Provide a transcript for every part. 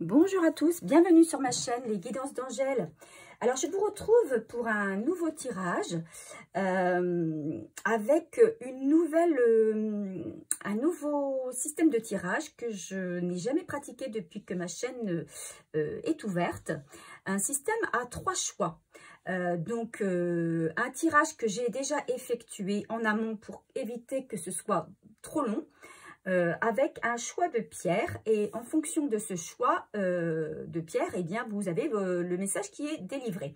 Bonjour à tous, bienvenue sur ma chaîne Les Guidances d'Angèle. Alors je vous retrouve pour un nouveau tirage avec un nouveau système de tirage que je n'ai jamais pratiqué depuis que ma chaîne est ouverte. Un système à 3 choix. Un tirage que j'ai déjà effectué en amont pour éviter que ce soit trop long. Avec un choix de pierre, et en fonction de ce choix de pierre, eh bien, vous avez le message qui est délivré.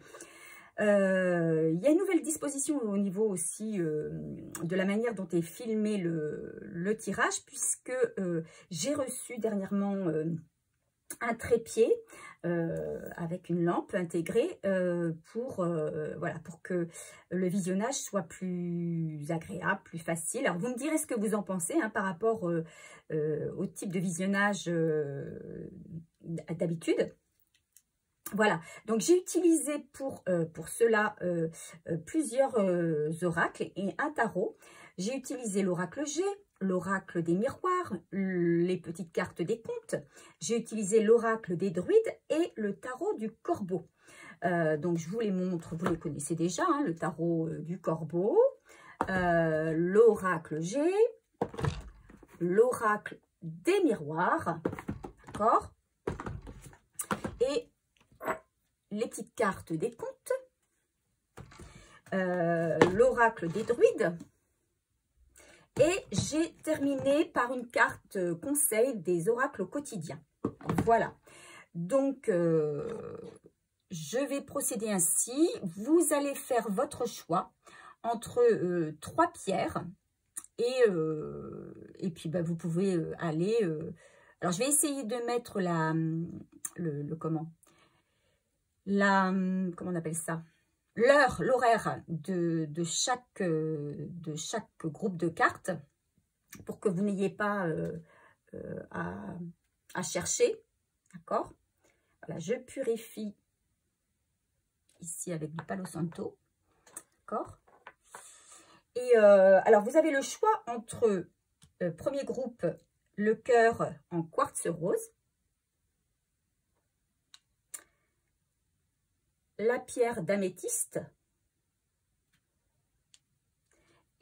Il y a une nouvelle disposition au niveau aussi de la manière dont est filmé le tirage, puisque j'ai reçu dernièrement un trépied avec une lampe intégrée pour que le visionnage soit plus agréable, plus facile. Alors vous me direz ce que vous en pensez par rapport au type de visionnage d'habitude. Voilà, donc j'ai utilisé pour cela plusieurs oracles et un tarot. J'ai utilisé l'oracle G, l'oracle des miroirs, les petites cartes des contes. J'ai utilisé l'oracle des druides et le tarot du corbeau. Donc je vous les montre, vous les connaissez déjà, le tarot du corbeau, l'oracle G, l'oracle des miroirs, d'accord, et les petites cartes des contes, l'oracle des druides. Et j'ai terminé par une carte conseil des oracles quotidiens. Voilà. Donc, je vais procéder ainsi. Vous allez faire votre choix entre 3 pierres. Et puis, vous pouvez aller... alors, je vais essayer de mettre comment on appelle ça? L'horaire de chaque groupe de cartes pour que vous n'ayez pas à chercher, d'accord? Voilà, je purifie ici avec du Palo Santo, d'accord? Et alors, vous avez le choix entre, premier groupe, le cœur en quartz rose, la pierre d'améthyste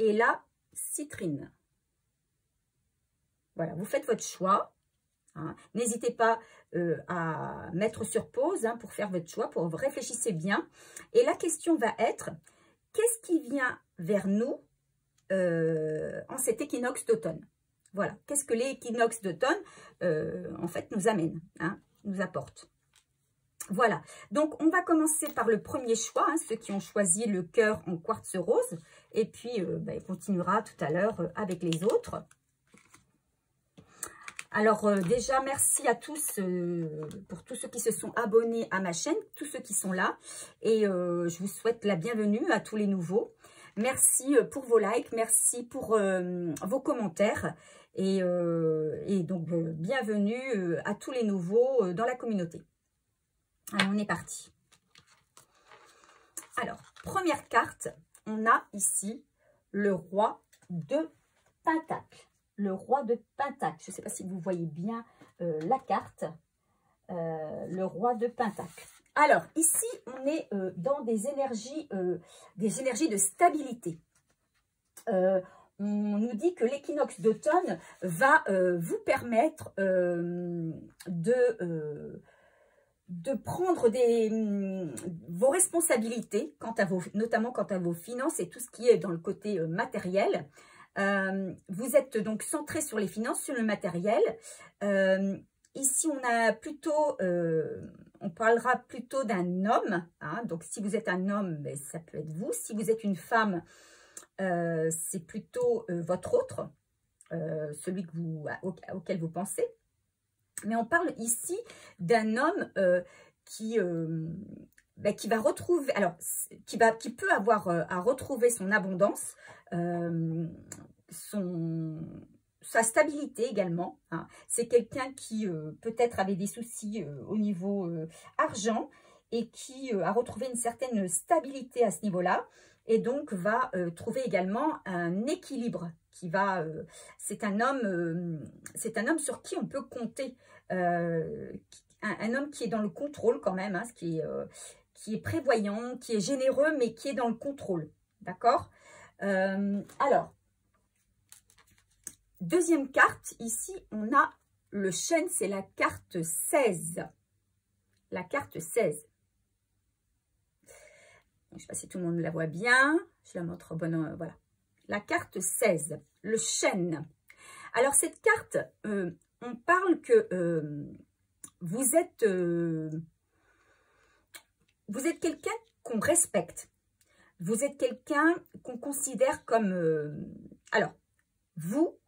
et la citrine. Voilà, vous faites votre choix. N'hésitez pas à mettre sur pause pour faire votre choix, pour réfléchissez bien. Et la question va être, qu'est-ce qui vient vers nous en cet équinoxe d'automne? Voilà, qu'est-ce que l'équinoxe d'automne en fait nous amène, nous apporte? Voilà, donc on va commencer par le premier choix, ceux qui ont choisi le cœur en quartz rose, et puis il continuera tout à l'heure avec les autres. Alors déjà, merci à tous pour tous ceux qui se sont abonnés à ma chaîne, tous ceux qui sont là, et je vous souhaite la bienvenue à tous les nouveaux. Merci pour vos likes, merci pour vos commentaires, et donc bienvenue à tous les nouveaux dans la communauté. Alors, on est parti. Alors, première carte, on a ici le roi de Pentacle. Le roi de Pentacle. Je ne sais pas si vous voyez bien la carte. Le roi de Pentacle. Alors, ici, on est dans des énergies de stabilité. On nous dit que l'équinoxe d'automne va vous permettre de prendre vos responsabilités, notamment quant à vos finances et tout ce qui est dans le côté matériel. Vous êtes donc centré sur les finances, sur le matériel. Ici, on parlera plutôt d'un homme. Donc, si vous êtes un homme, ça peut être vous. Si vous êtes une femme, c'est plutôt votre autre, celui auquel vous pensez. Mais on parle ici d'un homme qui va retrouver, alors qui peut avoir à retrouver son abondance, sa stabilité également. C'est quelqu'un qui peut-être avait des soucis au niveau argent et qui a retrouvé une certaine stabilité à ce niveau-là, et donc va trouver également un équilibre qui va. C'est un homme sur qui on peut compter, un un homme qui est dans le contrôle quand même, hein, qui est prévoyant, qui est généreux, mais qui est dans le contrôle. D'accord? Alors, deuxième carte, ici, on a le chêne, c'est la carte 16. La carte 16. Je ne sais pas si tout le monde la voit bien. Je la montre bonne. Voilà. La carte 16, le chêne. Alors, cette carte, on parle que vous êtes quelqu'un qu'on respecte. Vous êtes quelqu'un qu'on considère comme... alors, vous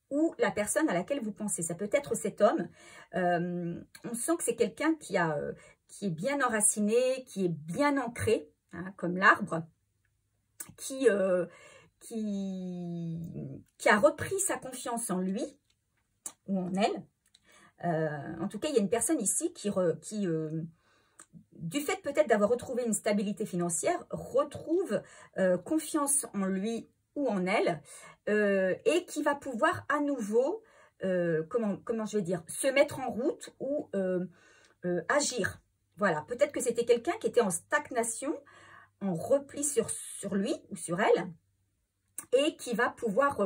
ou la personne à laquelle vous pensez. Ça peut être cet homme. On sent que c'est quelqu'un qui est bien enraciné, qui est bien ancré, hein, comme l'arbre, qui a repris sa confiance en lui ou en elle. En tout cas, il y a une personne ici qui du fait peut-être d'avoir retrouvé une stabilité financière, retrouve confiance en lui ou en elle, et qui va pouvoir à nouveau, comment je vais dire, se mettre en route ou agir. Voilà, peut-être que c'était quelqu'un qui était en stagnation, en repli sur lui ou sur elle, et qui va pouvoir,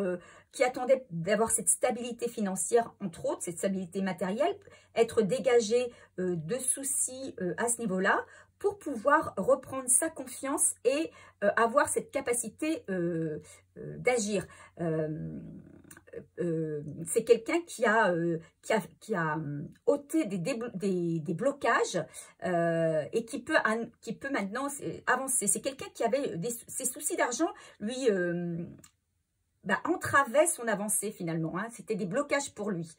qui attendait d'avoir cette stabilité financière, entre autres, cette stabilité matérielle, être dégagé de soucis à ce niveau-là, pour pouvoir reprendre sa confiance et avoir cette capacité d'agir. C'est quelqu'un qui a ôté des blocages et qui peut maintenant avancer. C'est quelqu'un qui avait ses soucis d'argent, lui, entravait son avancée finalement. Hein. C'était des blocages pour lui.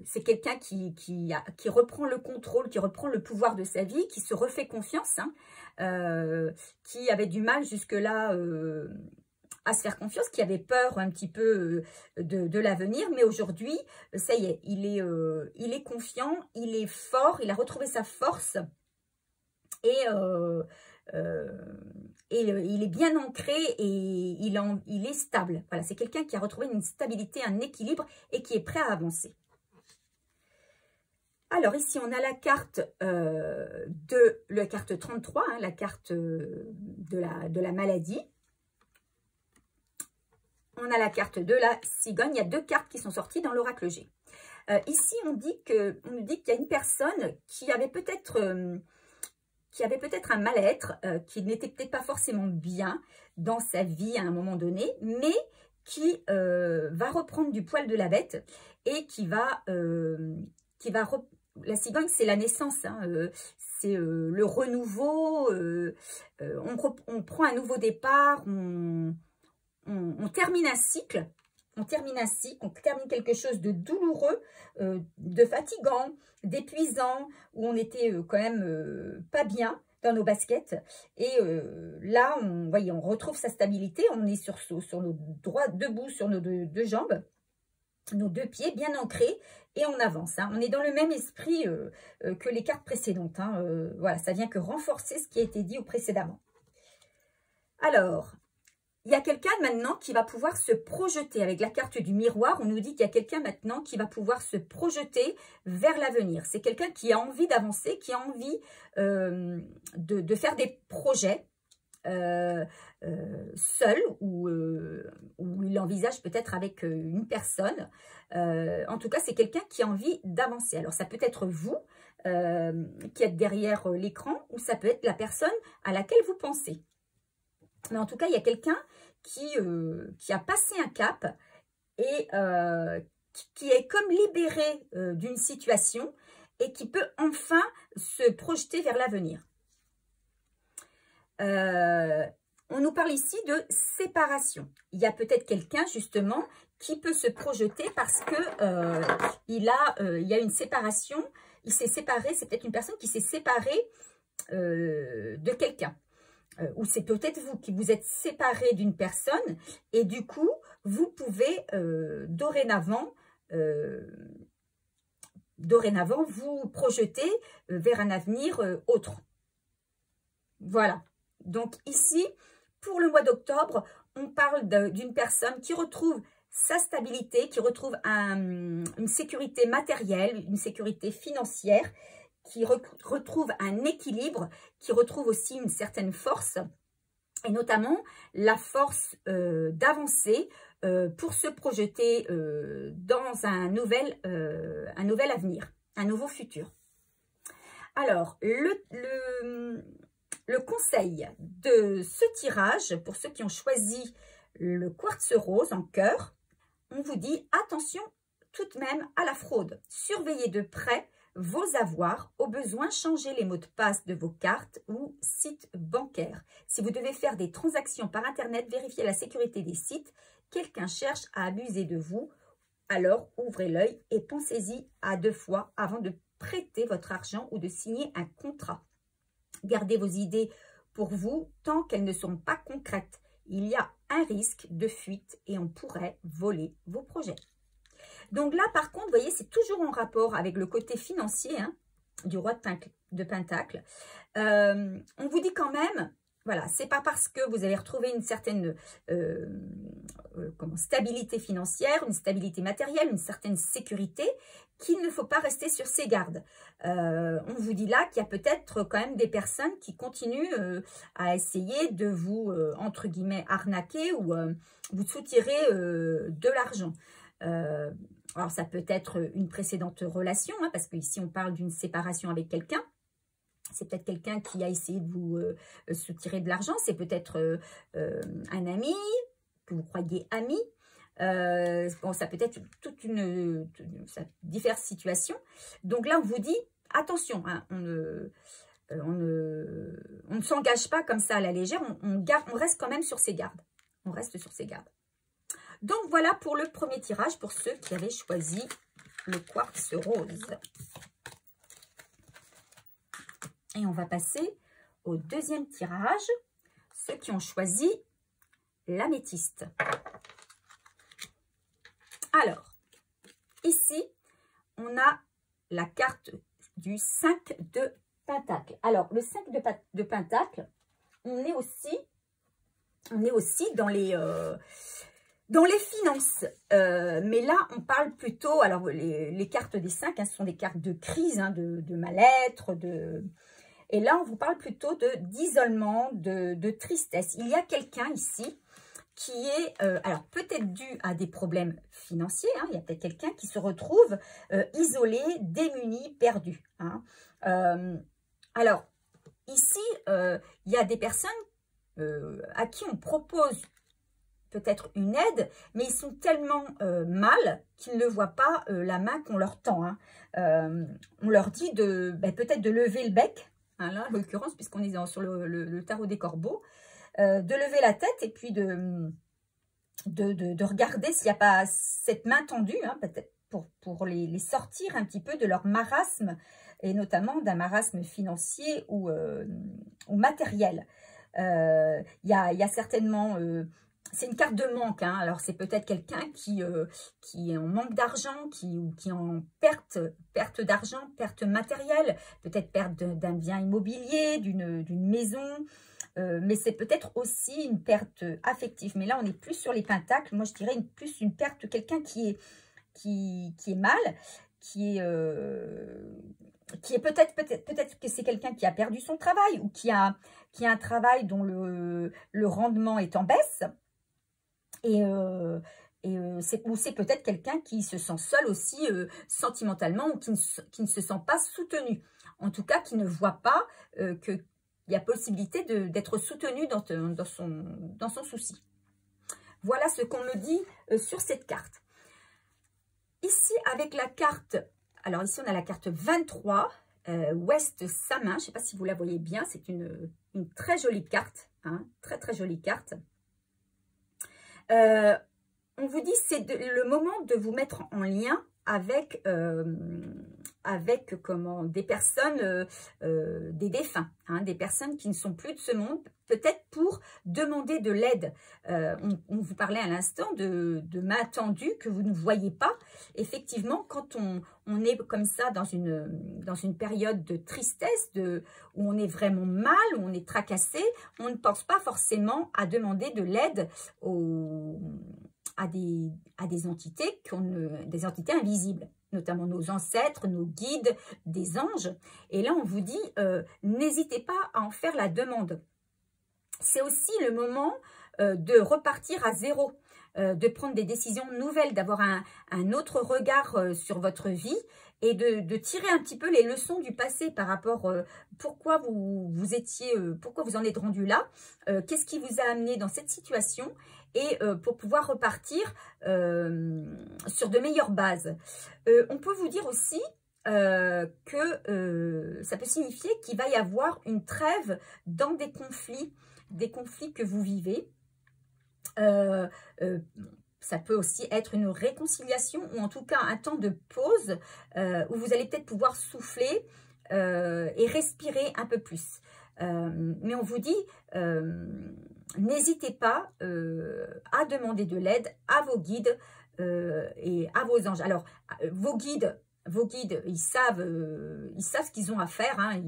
C'est quelqu'un qui reprend le contrôle, qui reprend le pouvoir de sa vie, qui se refait confiance, hein, qui avait du mal jusque-là à se faire confiance, qui avait peur un petit peu de l'avenir, mais aujourd'hui, ça y est, il est confiant, il est fort, il a retrouvé sa force et il est bien ancré et il est stable. Voilà, c'est quelqu'un qui a retrouvé une stabilité, un équilibre et qui est prêt à avancer. Alors ici, on a la carte la carte 33, hein, la carte de la maladie. On a la carte de la cigogne. Il y a deux cartes qui sont sorties dans l'oracle G. Ici, on nous dit qu'il y a une personne qui avait peut-être un mal-être, qui n'était peut-être pas forcément bien dans sa vie à un moment donné, mais qui va reprendre du poil de la bête et qui va la cigogne, c'est la naissance, hein, c'est le renouveau, on prend un nouveau départ, on termine un cycle, on termine quelque chose de douloureux, de fatigant, d'épuisant, où on était quand même pas bien dans nos baskets. Et là, on retrouve sa stabilité, on est sur nos droits, debout sur nos deux jambes, nos deux pieds bien ancrés, et on avance. Hein. On est dans le même esprit que les cartes précédentes. Hein. Voilà, ça vient que renforcer ce qui a été dit précédemment. Alors, il y a quelqu'un maintenant qui va pouvoir se projeter. Avec la carte du miroir, on nous dit qu'il y a quelqu'un maintenant qui va pouvoir se projeter vers l'avenir. C'est quelqu'un qui a envie d'avancer, qui a envie de faire des projets seul ou il envisage peut-être avec une personne. En tout cas, c'est quelqu'un qui a envie d'avancer. Alors, ça peut être vous qui êtes derrière l'écran ou ça peut être la personne à laquelle vous pensez. Mais en tout cas, il y a quelqu'un qui a passé un cap et qui est comme libéré d'une situation et qui peut enfin se projeter vers l'avenir. On nous parle ici de séparation. Il y a peut-être quelqu'un justement qui peut se projeter parce que il y a une séparation, il s'est séparé, c'est peut-être une personne qui s'est séparée de quelqu'un. Ou c'est peut-être vous qui vous êtes séparé d'une personne et du coup, vous pouvez dorénavant vous projeter vers un avenir autre. Voilà. Donc ici, pour le mois d'octobre, on parle d'une personne qui retrouve sa stabilité, qui retrouve une sécurité matérielle, une sécurité financière, qui retrouve un équilibre, qui retrouve aussi une certaine force, et notamment la force d'avancer pour se projeter dans un nouvel avenir, un nouveau futur. Alors, le conseil de ce tirage, pour ceux qui ont choisi le quartz rose en cœur, on vous dit attention tout de même à la fraude. Surveillez de près vos avoirs, au besoin changez les mots de passe de vos cartes ou sites bancaires. Si vous devez faire des transactions par Internet, vérifiez la sécurité des sites. Quelqu'un cherche à abuser de vous, alors ouvrez l'œil et pensez-y à 2 fois avant de prêter votre argent ou de signer un contrat. Gardez vos idées pour vous tant qu'elles ne sont pas concrètes. Il y a un risque de fuite et on pourrait voler vos projets. Donc là, par contre, vous voyez, c'est toujours en rapport avec le côté financier du roi de Pentacle. On vous dit quand même, voilà, c'est pas parce que vous avez retrouvé une certaine stabilité financière, une stabilité matérielle, une certaine sécurité, qu'il ne faut pas rester sur ses gardes. On vous dit là qu'il y a peut-être quand même des personnes qui continuent à essayer de vous, entre guillemets, arnaquer ou vous soutirer de l'argent. Alors, ça peut être une précédente relation, parce qu'ici, on parle d'une séparation avec quelqu'un. C'est peut-être quelqu'un qui a essayé de vous soutirer de l'argent. C'est peut-être un ami, que vous croyez ami. Bon, ça peut être diverses situations. Donc là, on vous dit, attention, on ne s'engage pas comme ça à la légère. On reste quand même sur ses gardes. On reste sur ses gardes. Donc, voilà pour le premier tirage, pour ceux qui avaient choisi le quartz rose. Et on va passer au deuxième tirage, ceux qui ont choisi l'améthyste. Alors, ici, on a la carte du 5 de Pentacle. Alors, le 5 de Pentacle, on est aussi dans les finances, mais là, on parle plutôt, alors les cartes des 5, ce sont des cartes de crise, de mal-être, et là, on vous parle plutôt d'isolement, de tristesse. Il y a quelqu'un ici qui est, alors peut-être dû à des problèmes financiers, il y a peut-être quelqu'un qui se retrouve isolé, démuni, perdu. Alors, ici, il y a des personnes à qui on propose peut-être une aide, mais ils sont tellement mal qu'ils ne voient pas la main qu'on leur tend. On leur dit peut-être de lever le bec, là, en l'occurrence, puisqu'on est sur le tarot des corbeaux, de lever la tête et puis de regarder s'il n'y a pas cette main tendue, peut-être pour les sortir un petit peu de leur marasme, et notamment d'un marasme financier ou matériel. Il y a certainement... c'est une carte de manque, alors c'est peut-être quelqu'un qui est en manque d'argent, qui est en perte d'argent, perte matérielle, peut-être perte d'un bien immobilier, d'une maison, mais c'est peut-être aussi une perte affective. Mais là, on est plus sur les pentacles. Moi, je dirais plus une perte, quelqu'un qui est mal, qui est peut-être que c'est quelqu'un qui a perdu son travail ou qui a un travail dont le rendement est en baisse. Ou c'est peut-être quelqu'un qui se sent seul aussi sentimentalement ou qui ne se sent pas soutenu. En tout cas, qui ne voit pas qu'il y a possibilité d'être soutenu dans son souci. Voilà ce qu'on me dit sur cette carte. Ici, avec la carte, alors ici on a la carte 23, Ouest Samin, je ne sais pas si vous la voyez bien, c'est une très jolie carte, très très jolie carte. On vous dit c'est le moment de vous mettre en lien avec des personnes, des défunts, des personnes qui ne sont plus de ce monde, peut-être pour demander de l'aide. On vous parlait à l'instant de mains tendues que vous ne voyez pas. Effectivement, quand on est comme ça dans une période de tristesse, où on est vraiment mal, où on est tracassé, on ne pense pas forcément à demander de l'aide à des entités des entités invisibles, notamment nos ancêtres, nos guides, des anges. Et là, on vous dit, n'hésitez pas à en faire la demande. C'est aussi le moment de repartir à zéro, de prendre des décisions nouvelles, d'avoir un autre regard sur votre vie et de tirer un petit peu les leçons du passé par rapport pourquoi pourquoi vous en êtes rendu là, qu'est-ce qui vous a amené dans cette situation et pour pouvoir repartir sur de meilleures bases. On peut vous dire aussi que ça peut signifier qu'il va y avoir une trêve dans des conflits que vous vivez. Ça peut aussi être une réconciliation ou en tout cas un temps de pause où vous allez peut-être pouvoir souffler et respirer un peu plus. Mais on vous dit, n'hésitez pas à demander de l'aide à vos guides et à vos anges. Alors, vos guides, ils savent ce qu'ils ont à faire. Hein.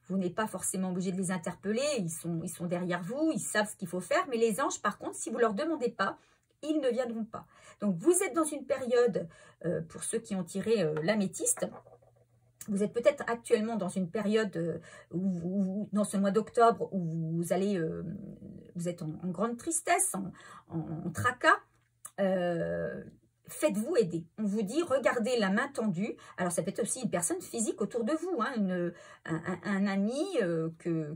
Vous n'êtes pas forcément obligé de les interpeller. Ils sont derrière vous. Ils savent ce qu'il faut faire. Mais les anges, par contre, si vous ne leur demandez pas, ils ne viendront pas. Donc, vous êtes dans une période, pour ceux qui ont tiré l'améthyste, vous êtes peut-être actuellement dans une période dans ce mois d'octobre, où vous êtes en grande tristesse, en tracas. Faites-vous aider. On vous dit, regardez la main tendue. Alors, ça peut être aussi une personne physique autour de vous, hein, un ami que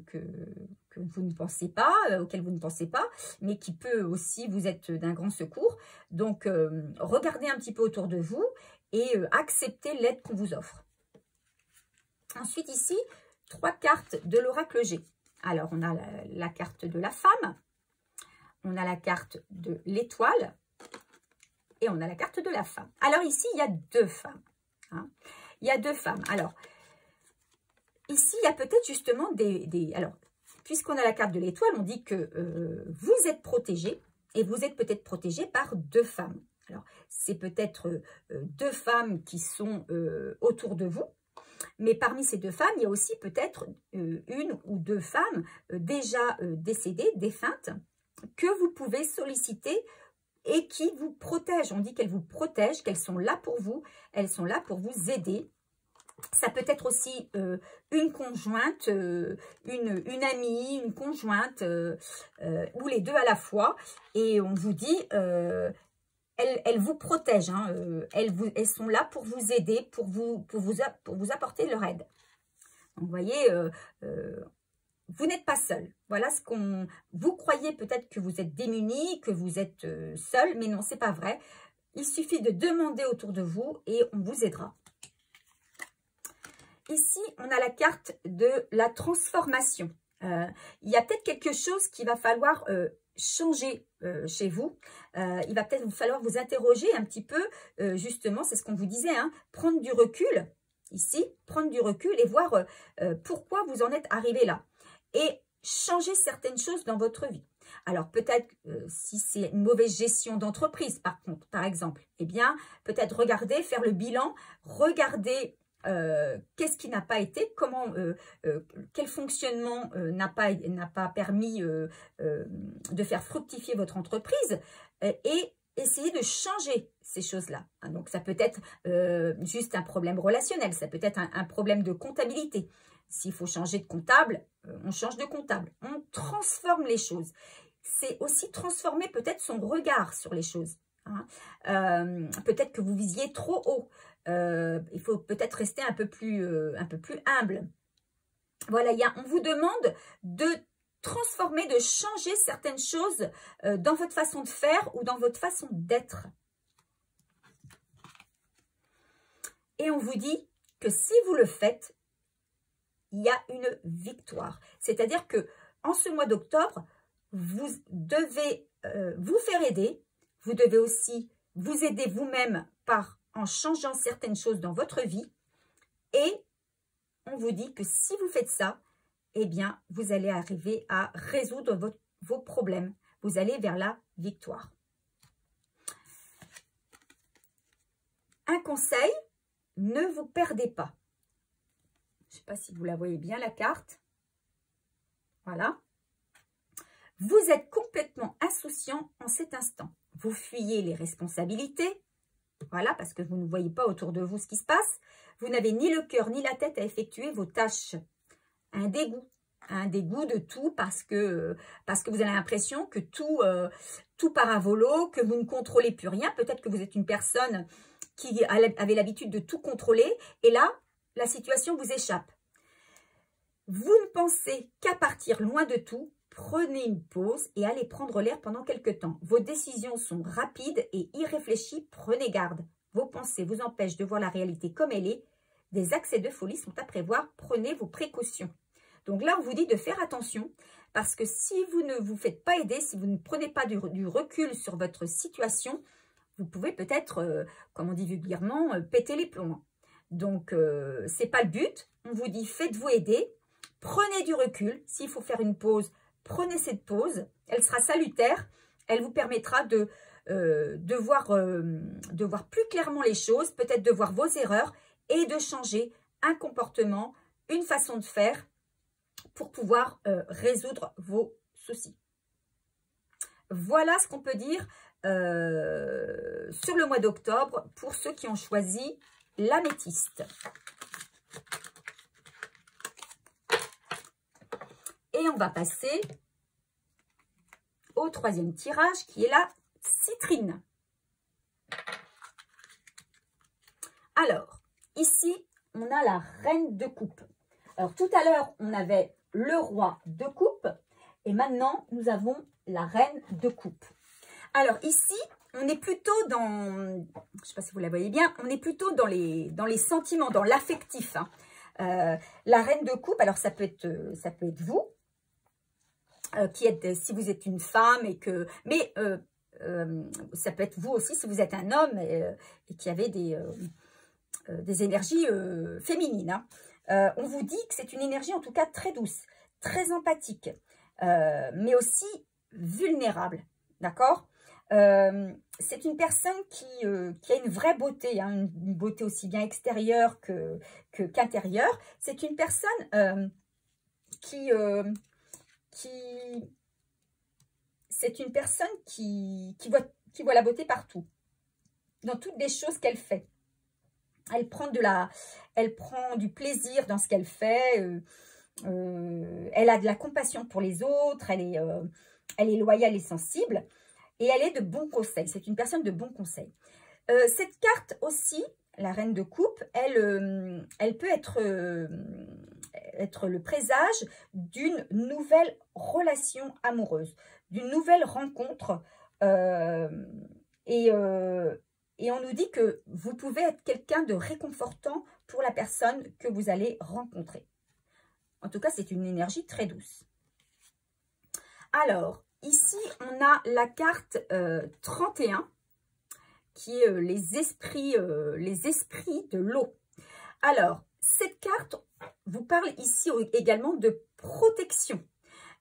vous ne pensez pas, auquel vous ne pensez pas, mais qui peut aussi vous être d'un grand secours. Donc, regardez un petit peu autour de vous et acceptez l'aide qu'on vous offre. Ensuite, ici, 3 cartes de l'oracle G. Alors, on a la carte de la femme, on a la carte de l'étoile, et on a la carte de la femme. Alors ici, il y a 2 femmes. Hein. Il y a 2 femmes. Alors, ici, il y a peut-être justement alors, puisqu'on a la carte de l'étoile, on dit que vous êtes protégé. Et vous êtes peut-être protégé par 2 femmes. Alors, c'est peut-être 2 femmes qui sont autour de vous. Mais parmi ces 2 femmes, il y a aussi peut-être 1 ou 2 femmes déjà décédées, défuntes, que vous pouvez solliciter et qui vous protègent. On dit qu'elles vous protègent, qu'elles sont là pour vous, elles sont là pour vous aider. Ça peut être aussi une conjointe, une amie, une conjointe, ou les 2 à la fois. Et on vous dit, elles vous protègent, hein, elles sont là pour vous aider, pour vous apporter leur aide. Donc, vous voyez, vous n'êtes pas seul. Voilà ce qu'on... Vous croyez peut-être que vous êtes démunis, que vous êtes seul, mais non, c'est pas vrai. Il suffit de demander autour de vous et on vous aidera. Ici, on a la carte de la transformation. Il y a peut-être quelque chose qu'il va falloir changer chez vous. Il va peut-être vous falloir vous interroger un petit peu, justement, c'est ce qu'on vous disait, hein, prendre du recul, ici, prendre du recul et voir pourquoi vous en êtes arrivé là. Et changer certaines choses dans votre vie. Alors peut-être si c'est une mauvaise gestion d'entreprise par exemple, eh bien peut-être regarder, faire le bilan, regarder qu'est-ce qui n'a pas été, quel fonctionnement n'a pas permis de faire fructifier votre entreprise et essayer de changer ces choses-là. Donc ça peut être juste un problème relationnel, ça peut être un problème de comptabilité. S'il faut changer de comptable, on change de comptable. On transforme les choses. C'est aussi transformer peut-être son regard sur les choses. Hein. Peut-être que vous visiez trop haut. Il faut peut-être rester un peu plus humble. Voilà, on vous demande de transformer, de changer certaines choses dans votre façon de faire ou dans votre façon d'être. Et on vous dit que si vous le faites, il y a une victoire. C'est-à-dire que en ce mois d'octobre, vous devez vous faire aider. Vous devez aussi vous aider vous-même en changeant certaines choses dans votre vie. Et on vous dit que si vous faites ça, eh bien, vous allez arriver à résoudre vos problèmes. Vous allez vers la victoire. Un conseil, ne vous perdez pas. Je ne sais pas si vous la voyez bien, la carte. Voilà. Vous êtes complètement insouciant en cet instant. vous fuyez les responsabilités. Voilà, parce que vous ne voyez pas autour de vous ce qui se passe. Vous n'avez ni le cœur ni la tête à effectuer vos tâches. Un dégoût de tout parce que vous avez l'impression que tout part à volo, que vous ne contrôlez plus rien. Peut-être que vous êtes une personne qui avait l'habitude de tout contrôler et là, la situation vous échappe. Vous ne pensez qu'à partir loin de tout. Prenez une pause et allez prendre l'air pendant quelque temps. Vos décisions sont rapides et irréfléchies. Prenez garde. Vos pensées vous empêchent de voir la réalité comme elle est. Des accès de folie sont à prévoir. Prenez vos précautions. Donc là, on vous dit de faire attention parce que si vous ne vous faites pas aider, si vous ne prenez pas du recul sur votre situation, vous pouvez peut-être, comme on dit vulgairement, péter les plombs. Donc, ce n'est pas le but. On vous dit faites-vous aider. Prenez du recul. S'il faut faire une pause, prenez cette pause, elle sera salutaire, elle vous permettra de voir plus clairement les choses, peut-être de voir vos erreurs et de changer un comportement, une façon de faire pour pouvoir résoudre vos soucis. Voilà ce qu'on peut dire sur le mois d'octobre pour ceux qui ont choisi l'améthyste. Et on va passer au troisième tirage qui est la citrine. Alors, ici, on a la reine de coupe. Alors, tout à l'heure, on avait le roi de coupe et maintenant, nous avons la reine de coupe. Alors, ici, on est plutôt dans, je ne sais pas si vous la voyez bien, on est plutôt dans les sentiments, dans l'affectif. Hein. La reine de coupe, alors ça peut être vous. Qui êtes, si vous êtes une femme et que, mais ça peut être vous aussi si vous êtes un homme et qui avez des énergies féminines. Hein. On vous dit que c'est une énergie en tout cas très douce, très empathique, mais aussi vulnérable, d'accord? C'est une personne qui a une vraie beauté, hein, une beauté aussi bien extérieure qu'intérieure. C'est une personne c'est une personne qui voit la beauté partout, dans toutes les choses qu'elle fait. Elle prend du plaisir dans ce qu'elle fait, elle a de la compassion pour les autres, elle est loyale et sensible, et elle est de bons conseils. C'est une personne de bons conseils. Cette carte aussi, la reine de coupe, elle peut être le présage d'une nouvelle relation amoureuse, d'une nouvelle rencontre. Et on nous dit que vous pouvez être quelqu'un de réconfortant pour la personne que vous allez rencontrer. En tout cas, c'est une énergie très douce. Alors, ici, on a la carte 31, qui est les esprits de l'eau. Alors, cette carte vous parle ici également de protection.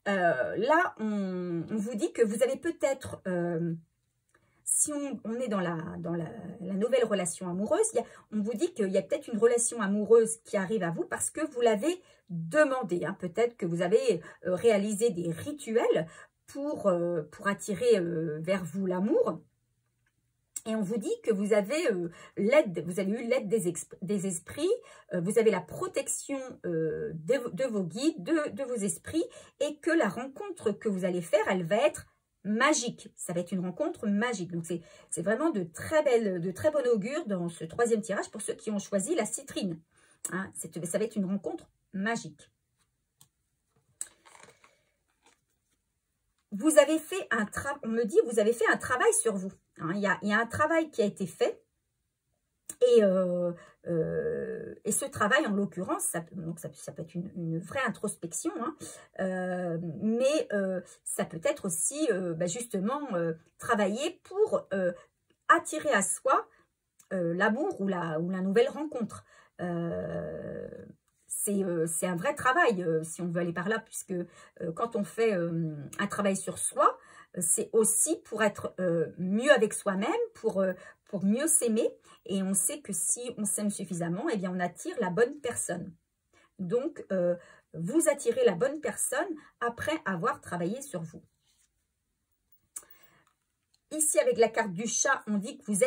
Là, on vous dit que vous avez peut-être, si on est dans la nouvelle relation amoureuse, on vous dit qu'il y a peut-être une relation amoureuse qui arrive à vous parce que vous l'avez demandé. Hein. Peut-être que vous avez réalisé des rituels pour attirer vers vous l'amour. Et on vous dit que vous avez eu l'aide des esprits, vous avez la protection de vos guides, de vos esprits, et que la rencontre que vous allez faire, elle va être magique. Ça va être une rencontre magique. Donc, c'est vraiment de très bon augure dans ce troisième tirage pour ceux qui ont choisi la citrine. Hein, ça va être une rencontre magique. Vous avez fait on me dit, vous avez fait un travail sur vous. Hein, il y a un travail qui a été fait. Et ce travail, en l'occurrence, ça peut être une vraie introspection, hein, mais ça peut être aussi justement travailler pour attirer à soi l'amour ou la nouvelle rencontre. C'est un vrai travail, si on veut aller par là, puisque quand on fait un travail sur soi, c'est aussi pour être mieux avec soi-même, pour mieux s'aimer. Et on sait que si on s'aime suffisamment, eh bien, on attire la bonne personne. Donc, vous attirez la bonne personne après avoir travaillé sur vous. ici, avec la carte du chat, on dit que vous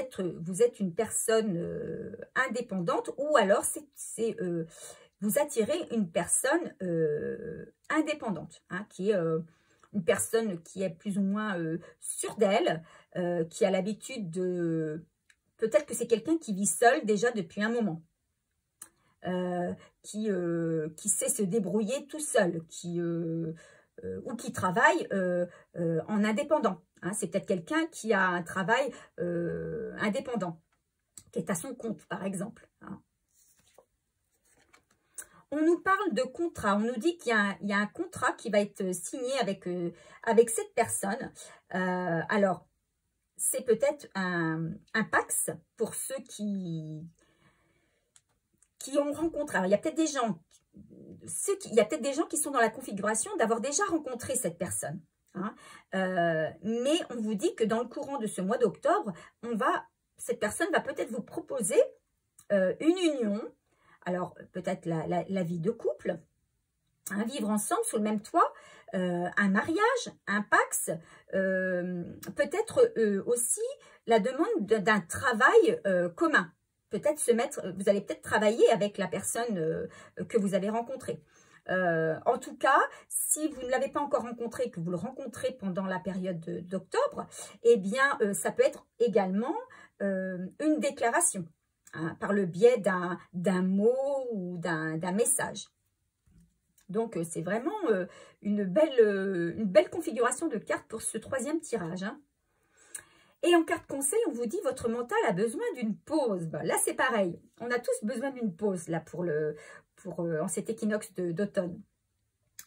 êtes une personne indépendante, ou alors vous attirez une personne indépendante, hein, qui est une personne qui est plus ou moins sûre d'elle, qui a l'habitude de... Peut-être que c'est quelqu'un qui vit seul déjà depuis un moment, qui sait se débrouiller tout seul, ou qui travaille en indépendant. Hein. C'est peut-être quelqu'un qui a un travail indépendant, qui est à son compte, par exemple. Hein. On nous parle de contrat, on nous dit qu'il y a un contrat qui va être signé avec cette personne. Alors, c'est peut-être un Pax pour ceux qui ont rencontré. Alors, il y a peut-être des gens, qui sont dans la configuration d'avoir déjà rencontré cette personne. Hein. Mais on vous dit que dans le courant de ce mois d'octobre, cette personne va peut-être vous proposer une union. Alors, peut-être la vie de couple, hein, vivre ensemble sous le même toit, un mariage, un Pax, peut-être aussi la demande d'un travail commun. Peut-être vous allez peut-être travailler avec la personne que vous avez rencontrée. En tout cas, si vous ne l'avez pas encore rencontré, que vous le rencontrez pendant la période d'octobre, eh bien, ça peut être également une déclaration, hein, par le biais d'un mot ou d'un message. Donc, c'est vraiment une belle configuration de cartes pour ce troisième tirage. Hein. Et en carte conseil, on vous dit votre mental a besoin d'une pause. Ben, là, c'est pareil. On a tous besoin d'une pause là en cet équinoxe d'automne.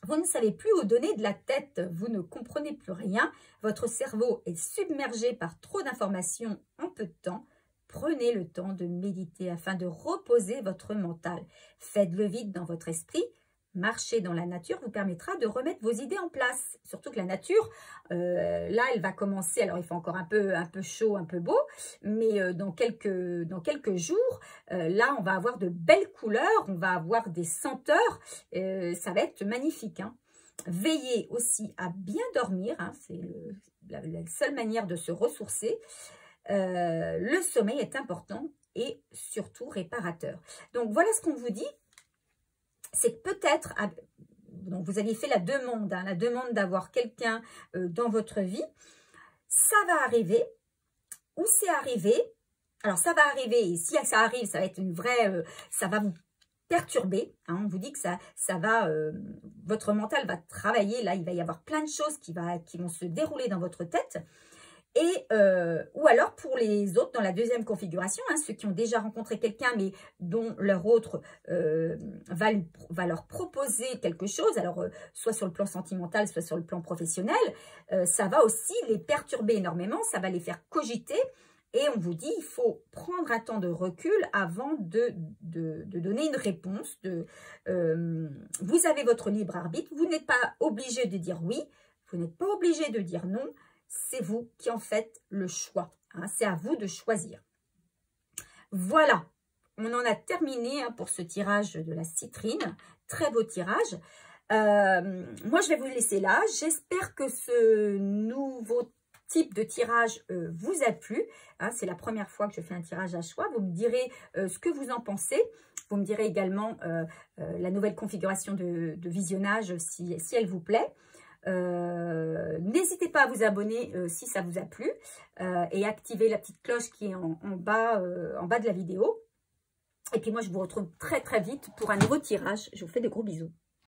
Vous ne savez plus où donner de la tête. Vous ne comprenez plus rien. Votre cerveau est submergé par trop d'informations en peu de temps. Prenez le temps de méditer afin de reposer votre mental. Faites le vide dans votre esprit. Marcher dans la nature vous permettra de remettre vos idées en place. Surtout que la nature, là, elle va commencer. Alors, il fait encore un peu chaud, un peu beau. Mais dans quelques jours, là, on va avoir de belles couleurs. On va avoir des senteurs. Ça va être magnifique. Hein. Veillez aussi à bien dormir. Hein, c'est la seule manière de se ressourcer. Le sommeil est important et surtout réparateur. Donc, voilà ce qu'on vous dit. C'est que peut-être, donc vous aviez fait la demande, hein, la demande d'avoir quelqu'un dans votre vie. Ça va arriver, ou c'est arrivé. Alors, ça va arriver, et si ça arrive, ça va être une vraie... ça va vous perturber. Hein, on vous dit que ça va... votre mental va travailler. Là, il va y avoir plein de choses qui vont se dérouler dans votre tête. Et, ou alors pour les autres dans la deuxième configuration, hein, ceux qui ont déjà rencontré quelqu'un mais dont leur autre va leur proposer quelque chose, alors soit sur le plan sentimental, soit sur le plan professionnel, ça va aussi les perturber énormément, ça va les faire cogiter. Et on vous dit, il faut prendre un temps de recul avant de donner une réponse. Vous avez votre libre arbitre, vous n'êtes pas obligé de dire oui, vous n'êtes pas obligé de dire non. C'est vous qui en faites le choix. Hein, c'est à vous de choisir. Voilà, on en a terminé hein, pour ce tirage de la citrine. Très beau tirage. Moi, je vais vous laisser là. J'espère que ce nouveau type de tirage vous a plu. Hein, c'est la première fois que je fais un tirage à choix. Vous me direz ce que vous en pensez. Vous me direz également la nouvelle configuration de visionnage si elle vous plaît. N'hésitez pas à vous abonner si ça vous a plu et activer la petite cloche qui est en bas de la vidéo. Et puis moi, je vous retrouve très très vite pour un nouveau tirage. Je vous fais de gros bisous.